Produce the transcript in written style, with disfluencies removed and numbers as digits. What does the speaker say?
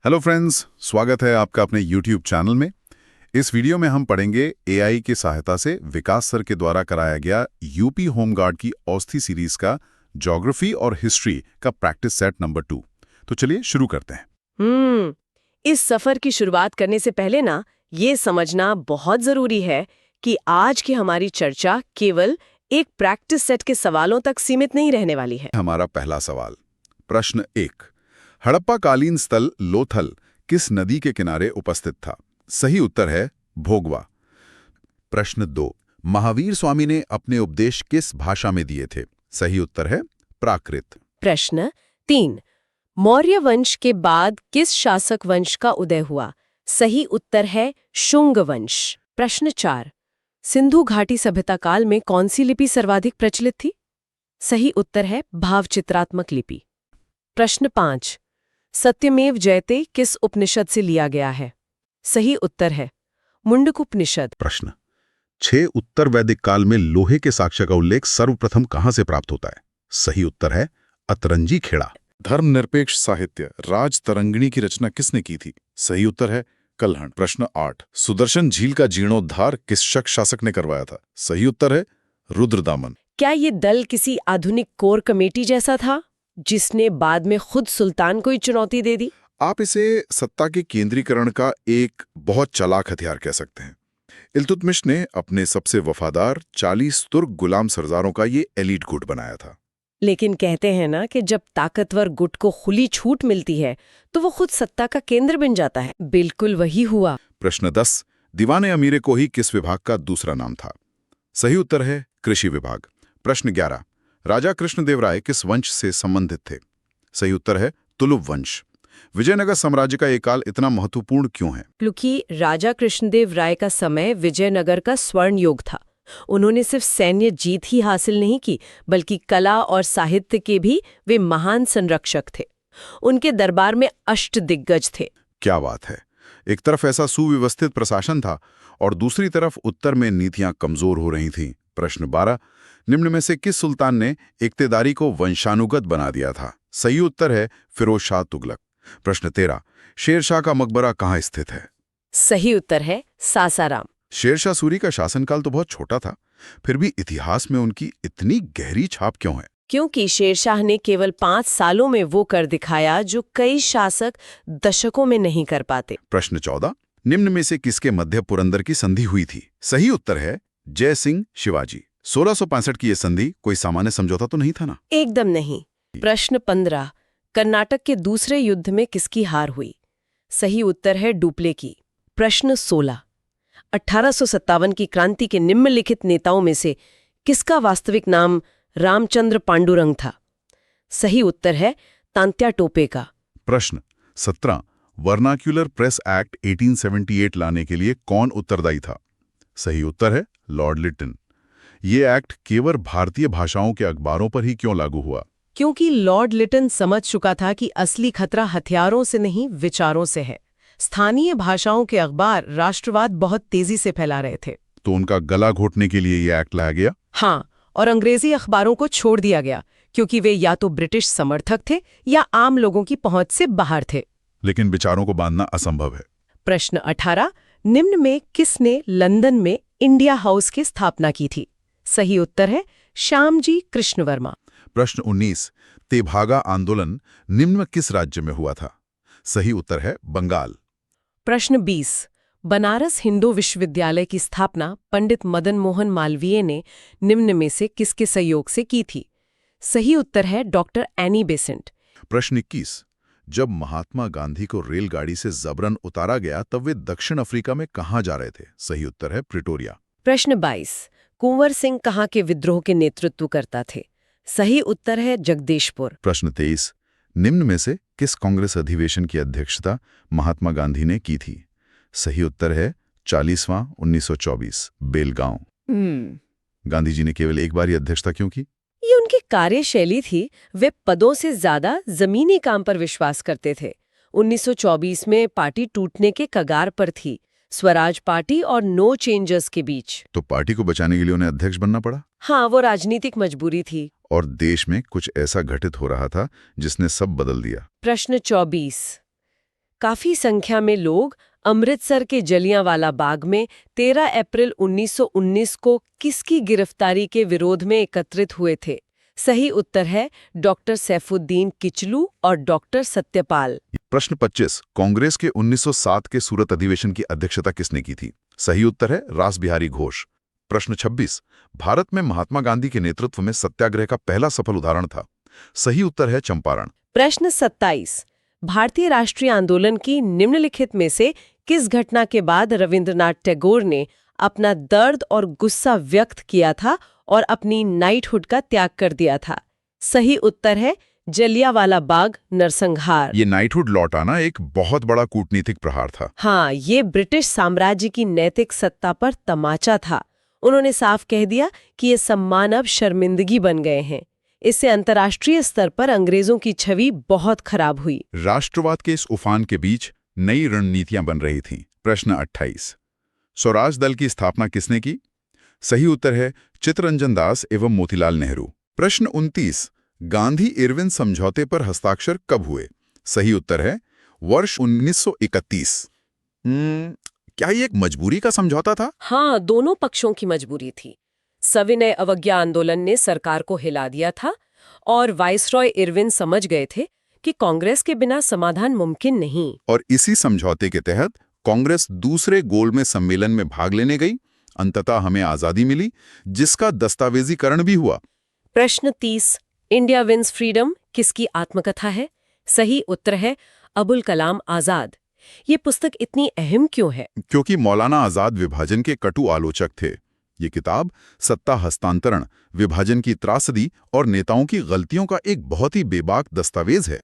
Hello friends, स्वागत है आपका अपने YouTube चैनल में। इस वीडियो में हम पढ़ेंगे एआई की सहायता से विकास सर के द्वारा कराया गया यूपी होमगार्ड की औस्ती सीरीज का ज्योग्राफी और हिस्ट्री का प्रैक्टिस सेट नंबर 2। तो चलिए शुरू करते हैं। इस सफर की शुरुआत करने से पहले ना ये समझना बहुत जरूरी है कि आज की हमारी चर्चा केवल एक प्रैक्टिस सेट के सवालों तक सीमित नहीं रहने वाली है। हमारा पहला सवाल, प्रश्न 1। हड़प्पा कालीन स्थल लोथल किस नदी के किनारे उपस्थित था? सही उत्तर है भोगवा। प्रश्न 2। महावीर स्वामी ने अपने उपदेश किस भाषा में दिए थे? सही उत्तर है प्राकृत। प्रश्न 3। मौर्य वंश के बाद किस शासक वंश का उदय हुआ? सही उत्तर है शुंग वंश। प्रश्न 4। सिंधु घाटी सभ्यता काल में कौन सी लिपि सर्वाधिक प्रचलित थी? सही उत्तर है भावचित्रात्मक लिपि। प्रश्न 5। सत्यमेव जयते किस उपनिषद से लिया गया है? सही उत्तर है मुंडक उपनिषद। प्रश्न 6। उत्तर वैदिक काल में लोहे के साक्ष्य का उल्लेख सर्वप्रथम कहां से प्राप्त होता है? सही उत्तर है अतरंजी खेड़ा। धर्मनिरपेक्ष साहित्य राजतरंगिणी की रचना किसने की थी? सही उत्तर है कल्हण। प्रश्न 8। सुदर्शन झील का जीर्णोद्धार किस शक शासक ने करवाया था? सही उत्तर है रुद्रदामन। क्या ये दल किसी आधुनिक कोर कमेटी जैसा था जिसने बाद में खुद सुल्तान को ही चुनौती दे दी? आप इसे सत्ता के केंद्रीकरण का एक बहुत चालाक हथियार कह सकते हैं। इल्तुतमिश ने अपने सबसे वफादार 40 तुर्क गुलाम सरदारों का ये एलीट गुट बनाया था। लेकिन कहते हैं ना कि जब ताकतवर गुट को खुली छूट मिलती है तो वो खुद सत्ता का केंद्र बन जाता है। बिल्कुल वही हुआ। प्रश्न 10। दीवाने अमीरे को ही किस विभाग का दूसरा नाम था? सही उत्तर है कृषि विभाग। प्रश्न 11। राजा कृष्णदेवराय किस वंश से संबंधित थे? सही उत्तर है तुलुप वंश। विजयनगर साम्राज्य का ये काल इतना महत्वपूर्ण क्यों है? क्योंकि राजा कृष्णदेव राय का समय विजयनगर का स्वर्ण युग था। उन्होंने सिर्फ सैन्य जीत ही हासिल नहीं की, बल्कि कला और साहित्य के भी वे महान संरक्षक थे। उनके दरबार में अष्टदिग्गज थे। क्या बात है! एक तरफ ऐसा सुव्यवस्थित प्रशासन था और दूसरी तरफ उत्तर में नीतियां कमजोर हो रही थीं। प्रश्न 12। निम्न में से किस सुल्तान ने इक्तेदारी को वंशानुगत बना दिया था? सही उत्तर है फिरोज शाह तुगलक। प्रश्न 13। शेरशाह का मकबरा कहाँ स्थित है? सही उत्तर है सासाराम। शेरशाह सूरी का शासनकाल तो बहुत छोटा था, फिर भी इतिहास में उनकी इतनी गहरी छाप क्यों है? क्योंकि शेरशाह ने केवल 5 सालों में वो कर दिखाया जो कई शासक दशकों में नहीं कर पाते। प्रश्न 14। निम्न में से किसके मध्य पुरंदर की संधि हुई थी? सही उत्तर है जय सिंह शिवाजी। 1665 की यह संधि कोई सामान्य समझौता तो नहीं था ना? एकदम नहीं। प्रश्न 15। कर्नाटक के दूसरे युद्ध में किसकी हार हुई? सही उत्तर है डुप्ले की। प्रश्न 16। 1857 की क्रांति के निम्नलिखित नेताओं में से किसका वास्तविक नाम रामचंद्र पांडुरंग था? सही उत्तर है तांत्या टोपे का। प्रश्न 17। वर्नाक्यूलर प्रेस एक्ट 1878 लाने के लिए कौन उत्तरदायी था? सही उत्तर है लॉर्ड लिटन। ये एक्ट केवल भारतीय भाषाओं के अखबारों पर ही क्यों लागू हुआ? क्योंकि लॉर्ड लिटन समझ चुका था कि असली खतरा हथियारों से नहीं विचारों से है। स्थानीय भाषाओं के अखबार राष्ट्रवाद बहुत तेजी से फैला रहे थे। तो उनका गला घोटने के लिए ये एक्ट लाया गया? हाँ, और अंग्रेजी अखबारों को छोड़ दिया गया क्योंकि वे या तो ब्रिटिश समर्थक थे या आम लोगों की पहुंच से बाहर थे। लेकिन विचारों को बांधना असंभव है। प्रश्न 18। निम्न में किसने लंदन में इंडिया हाउस की स्थापना की थी? सही उत्तर है श्यामजी कृष्ण वर्मा। प्रश्न 19। तेभागा आंदोलन निम्न किस राज्य में हुआ था? सही उत्तर है बंगाल। प्रश्न 20। बनारस हिंदू विश्वविद्यालय की स्थापना पंडित मदन मोहन मालवीय ने निम्न में से किसके सहयोग से की थी? सही उत्तर है डॉक्टर एनी बेसेंट। प्रश्न 21। जब महात्मा गांधी को रेलगाड़ी से जबरन उतारा गया तब वे दक्षिण अफ्रीका में कहां जा रहे थे? सही उत्तर है प्रिटोरिया। प्रश्न 22। कुंवर सिंह कहाँ के विद्रोह के नेतृत्व करता थे? सही उत्तर है जगदीशपुर। प्रश्न 23। निम्न में से किस कांग्रेस अधिवेशन की अध्यक्षता महात्मा गांधी ने की थी? सही उत्तर है 40वां 1924 बेलगांव। गांधी जी ने केवल एक बार ही अध्यक्षता क्यों की? ये उनकी कार्यशैली थी। वे पदों से ज्यादा जमीनी काम पर विश्वास करते थे। 1924 में पार्टी टूटने के कगार पर थी, स्वराज पार्टी और नो चेंजर्स के बीच। तो पार्टी को बचाने के लिए उन्हें अध्यक्ष बनना पड़ा? हाँ, वो राजनीतिक मजबूरी थी। और देश में कुछ ऐसा घटित हो रहा था जिसने सब बदल दिया। प्रश्न 24। काफी संख्या में लोग अमृतसर के जलियांवाला बाग में 13 अप्रैल 1919 को किसकी गिरफ्तारी के विरोध में एकत्रित हुए थे? सही उत्तर है डॉक्टर सैफुद्दीन किचलू और डॉक्टर सत्यपाल। प्रश्न 25 कांग्रेस के 1907 के सूरत अधिवेशन की अध्यक्षता किसने की थी? सही उत्तर है रास बिहारी घोष। प्रश्न 26 भारत में महात्मा गांधी के नेतृत्व में सत्याग्रह का पहला सफल उदाहरण था। सही उत्तर है चंपारण। प्रश्न 27 भारतीय राष्ट्रीय आंदोलन की निम्नलिखित में से किस घटना के बाद रविंद्रनाथ टैगोर ने अपना दर्द और गुस्सा व्यक्त किया था और अपनी नाइटहुड का त्याग कर दिया था? सही उत्तर है जलियांवाला बाग नरसंहार। ये नाइटहुड लौटाना एक बहुत बड़ा कूटनीतिक प्रहार था। हाँ, ये ब्रिटिश साम्राज्य की नैतिक सत्ता पर तमाचा था। उन्होंने साफ कह दिया कि ये सम्मान अब शर्मिंदगी बन गए हैं। इससे अंतर्राष्ट्रीय स्तर पर अंग्रेजों की छवि बहुत खराब हुई। राष्ट्रवाद के इस उफान के बीच नई रणनीतियां बन रही थीं। प्रश्न 28 स्वराज दल की स्थापना किसने की? सही उत्तर है चित्तरंजन दास एवं मोतीलाल नेहरू। प्रश्न 29 गांधी इरविन समझौते पर हस्ताक्षर कब हुए? सही उत्तर है वर्ष 1931। क्या ये एक मजबूरी का समझौता था? हाँ, दोनों पक्षों की मजबूरी थी। सविनय अवज्ञा आंदोलन ने सरकार को हिला दिया था और वाइसरॉय इरविन समझ गए थे कि कांग्रेस के बिना समाधान मुमकिन नहीं। और इसी समझौते के तहत कांग्रेस दूसरे गोलमेज सम्मेलन में भाग लेने गई। अंततः हमें आजादी मिली, जिसका दस्तावेजीकरण भी हुआ। प्रश्न 30 इंडिया विंस फ्रीडम किसकी आत्मकथा है? सही उत्तर है अबुल कलाम आजाद। ये पुस्तक इतनी अहम क्यों है? क्योंकि मौलाना आजाद विभाजन के कटु आलोचक थे। ये किताब सत्ता हस्तांतरण, विभाजन की त्रासदी और नेताओं की गलतियों का एक बहुत ही बेबाक दस्तावेज है।